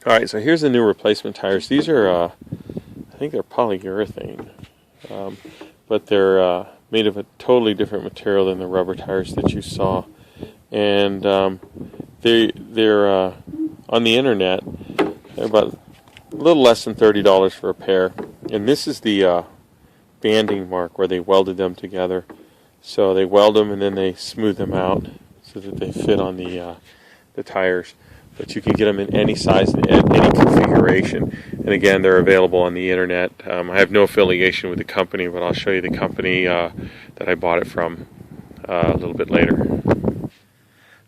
Alright, so here's the new replacement tires. These are, I think they're polyurethane, but they're made of a totally different material than the rubber tires that you saw. And they're on the internet, they're about a little less than $30 for a pair. And this is the banding mark where they welded them together. So they weld them and then they smooth them out so that they fit on the tires. But you can get them in any size and any configuration. And again, they're available on the internet. I have no affiliation with the company, but I'll show you the company that I bought it from a little bit later.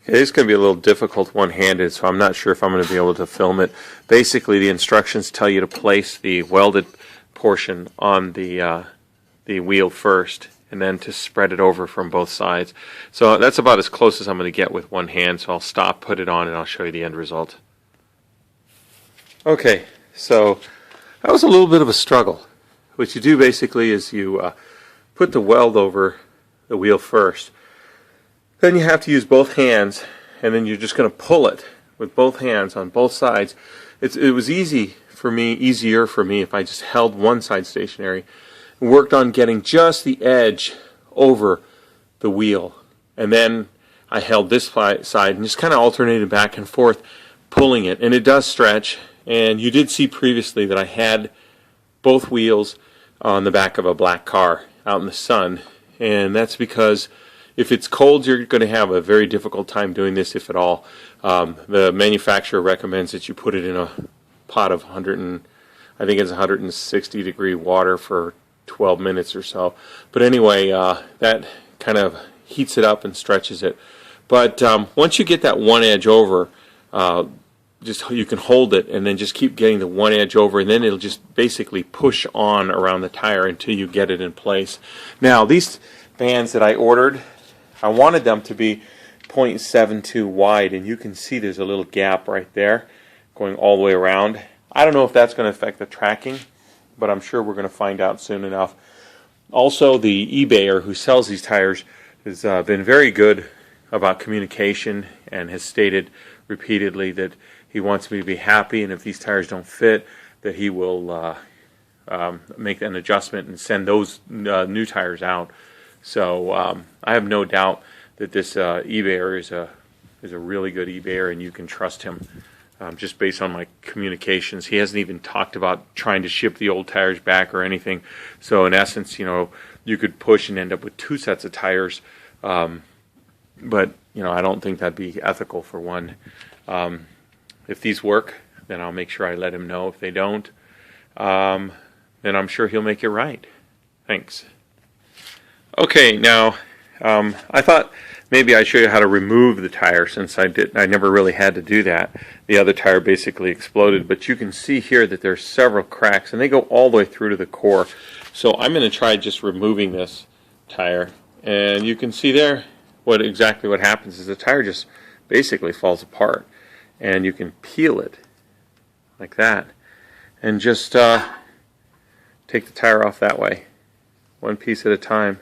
Okay, this is going to be a little difficult one-handed, so I'm not sure if I'm going to be able to film it. Basically, the instructions tell you to place the welded portion on the wheel first, and then to spread it over from both sides. So that's about as close as I'm going to get with one hand, so I'll stop, put it on, and I'll show you the end result. Okay, so that was a little bit of a struggle. What you do basically is you put the weld over the wheel first. Then you have to use both hands, and then you're just going to pull it with both hands on both sides. It was easier for me if I just held one side stationary, worked on getting just the edge over the wheel, and then I held this side and just kind of alternated back and forth pulling it. And it does stretch, and you did see previously that I had both wheels on the back of a black car out in the sun, and that's because if it's cold, you're going to have a very difficult time doing this, if at all. The manufacturer recommends that you put it in a pot of I think it's 160 degree water for 12 minutes or so. But anyway, that kind of heats it up and stretches it. But once you get that one edge over, you can hold it and then just keep getting the one edge over, and then it'll just basically push on around the tire until you get it in place. Now, these bands that I ordered, I wanted them to be 0.72 wide, and you can see there's a little gap right there going all the way around. I don't know if that's going to affect the tracking, but I'm sure we're going to find out soon enough. Also, the eBayer who sells these tires has been very good about communication and has stated repeatedly that he wants me to be happy, and if these tires don't fit, that he will make an adjustment and send those new tires out. So I have no doubt that this eBayer is a really good eBayer, and you can trust him. Just based on my communications, he hasn't even talked about trying to ship the old tires back or anything. So in essence, you could push and end up with two sets of tires. But I don't think that'd be ethical for one. If these work, then I'll make sure I let him know. If they don't, then I'm sure he'll make it right. Thanks. Okay, now I thought maybe I'd show you how to remove the tire, since I never really had to do that. The other tire basically exploded, but you can see here that there's several cracks, and they go all the way through to the core. So I'm going to try just removing this tire, and you can see there exactly what happens is the tire just basically falls apart, and you can peel it like that, and just take the tire off that way, one piece at a time.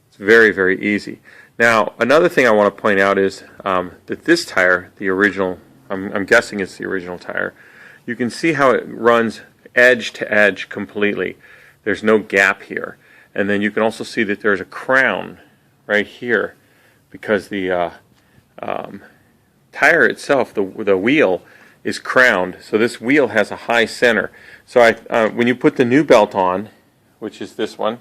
It's very, very easy. Now, another thing I want to point out is that this tire, the original, I'm guessing it's the original tire, you can see how it runs edge to edge completely. There's no gap here. And then you can also see that there's a crown right here, because the tire itself, the wheel, is crowned. So this wheel has a high center. So when you put the new belt on, which is this one,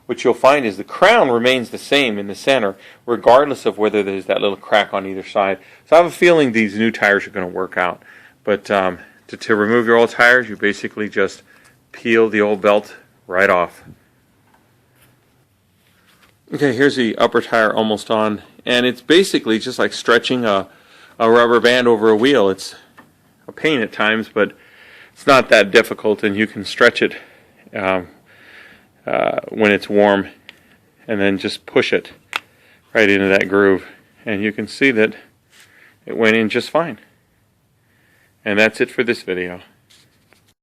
what you'll find is the crown remains the same in the center, regardless of whether there's that little crack on either side. So I have a feeling these new tires are going to work out. But to remove your old tires, you basically just peel the old belt right off. Okay, here's the upper tire almost on, and it's basically just like stretching a rubber band over a wheel. It's a pain at times, but it's not that difficult, and you can stretch it when it's warm, and then just push it right into that groove, and you can see that it went in just fine. And that's it for this video.